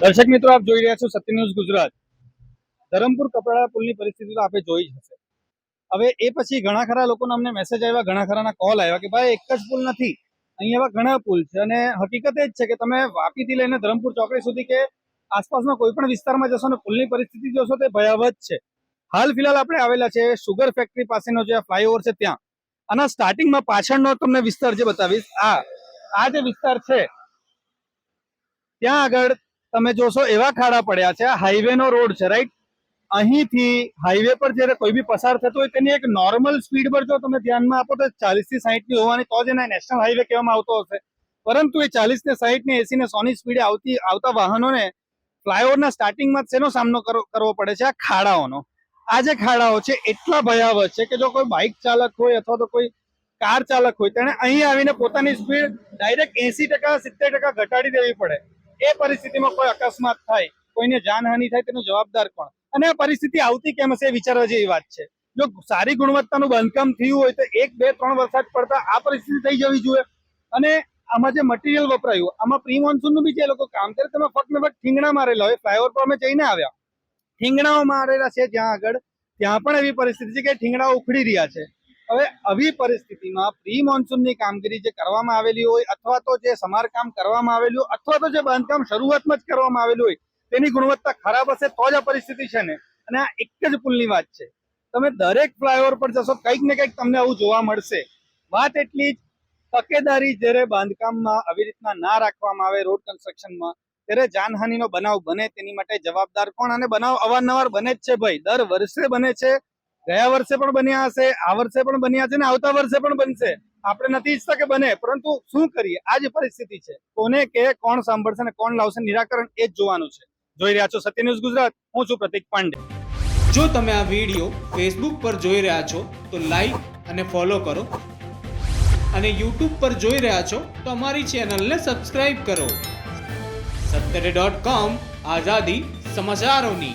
દર્શક મિત્રો, આપ જોઈ રહ્યા છો સત્ય ન્યૂઝ ગુજરાત. ધરમપુર કપરાડા પુલની પરિસ્થિતિ તો આપે જોઈ જ હશે. હવે એ પછી ઘણા ખરા લોકોના અમને મેસેજ આવ્યા, ઘણા ખરાના કોલ આવ્યા કે ભાઈ એક જ પુલ નથી, અહીં એવા ઘણા પુલ છે. અને હકીકત એ જ છે કે તમે વાપીથી લઈને ધરમપુર ચોકડી સુધી કે આસપાસના કોઈ પણ વિસ્તારમાં જશો ને પુલની પરિસ્થિતિ જોશો તે ભયાવહ છે. હાલ ફિલહાલ આપણે આવેલા છે સુગર ફેક્ટરી પાસેનો જે ફ્લાયઓવર છે ત્યાં. આના સ્ટાર્ટિંગમાં પાછળનો તમને વિસ્તાર જે બતાવીશ, આ જે વિસ્તાર છે ત્યાં આગળ તમે જોશો એવા ખાડા પડ્યા છે. હાઈવે નો રોડ છે, રાઈટ? અહીંથી હાઈવે પર જયારે કોઈ બી પસાર થતો હોય તેની એક નોર્મલ સ્પીડ પર જો તમે ધ્યાનમાં આપો તો 40 થી 60 ની હોવાની, તો જ એને નેશનલ હાઈવે કહેવામાં આવતો હશે. પરંતુ એ 40 ને 60 ને 80 ને 100 ની સ્પીડે આવતા વાહનોને ફ્લાયઓવરના સ્ટાર્ટિંગમાં શેનો સામનો કરવો પડે છે? આ ખાડાઓનો. આ જે ખાડાઓ છે એટલા ભયાવહ છે કે જો કોઈ બાઇક ચાલક હોય અથવા તો કોઈ કાર ચાલક હોય તેને અહીં આવીને પોતાની સ્પીડ ડાયરેક્ટ 80% 70% ઘટાડી દેવી પડે. એ પરિસ્થિતિમાં કોઈ અકસ્માત થાય, કોઈને જાનહાનિ થાય, તેનો જવાબદાર કોણ? અને આ પરિસ્થિતિ આવતી કેમ હશે એ વિચારવા જેવી વાત છે. જો સારી ગુણવત્તાનું બાંધકામ થયું હોય તો 1, 2, 3 વરસાદ પડતા આ પરિસ્થિતિ થઈ જવી જોઈએ. અને આમાં જે મટીરિયલ વપરાયું, આમાં પ્રી મોન્સૂનનું બી જે લોકો કામ કરે તેમાં ફક્ત ને ફક્ત ઠીંગણા મારેલા હોય. ફ્લાયઓવર પર અમે જઈને આવ્યા, ઠીંગણાઓ મારેલા છે જ્યાં આગળ, ત્યાં પણ એવી પરિસ્થિતિ છે કે ઠીંગણાઓ ઉખડી રહ્યા છે. હવે આવી પરિસ્થિતિમાં પ્રી મોન્સૂનની કામગીરી જે કરવામાં આવેલી હોય, અથવા તો જે સમારકામ કરવામાં આવેલું હોય, અથવા તો જે બાંધકામ શરૂઆતમાં જ કરવામાં આવેલું હોય તેની ગુણવત્તા ખરાબ હશે તો જ આ પરિસ્થિતિ છે ને. અને આ એક જ પુલની વાત છે, તમે દરેક ફ્લાયઓવર પર જશો કંઈક ને કંઈક તમને આવું જોવા મળશે. વાત એટલી જ, તકેદારી જ્યારે બાંધકામમાં આવી રીતના ના રાખવામાં આવે, રોડ કન્સ્ટ્રક્શનમાં, ત્યારે જાનહાનિનો બનાવ બને તેની માટે જવાબદાર કોણ? અને બનાવ અવારનવાર બને જ છે ભાઈ, દર વર્ષે બને છે. ગયા વર્ષે પણ બન્યા હશે, આ વર્ષે પણ બન્યા છે ને આવતા વર્ષે પણ બનશે. આપણે નથી ઈચ્છતા કે બને, પરંતુ શું કરીએ, આ જ પરિસ્થિતિ છે. કોને કે કોણ સાંભળશે ને કોણ લાવશે નિરાકરણ, એ જ જોવાનું છે. જોઈ રહ્યા છો સત્ય ન્યૂઝ ગુજરાત, હું છું પ્રતિક પાંડે. જો તમે આ વિડીયો ફેસબુક પર જોઈ રહ્યા છો તો લાઈક અને ફોલો કરો, અને યુટ્યુબ પર જોઈ રહ્યા છો તો અમારી ચેનલને સબસ્ક્રાઇબ કરો. સત્તરે.com, આઝાદી સમાચારોની.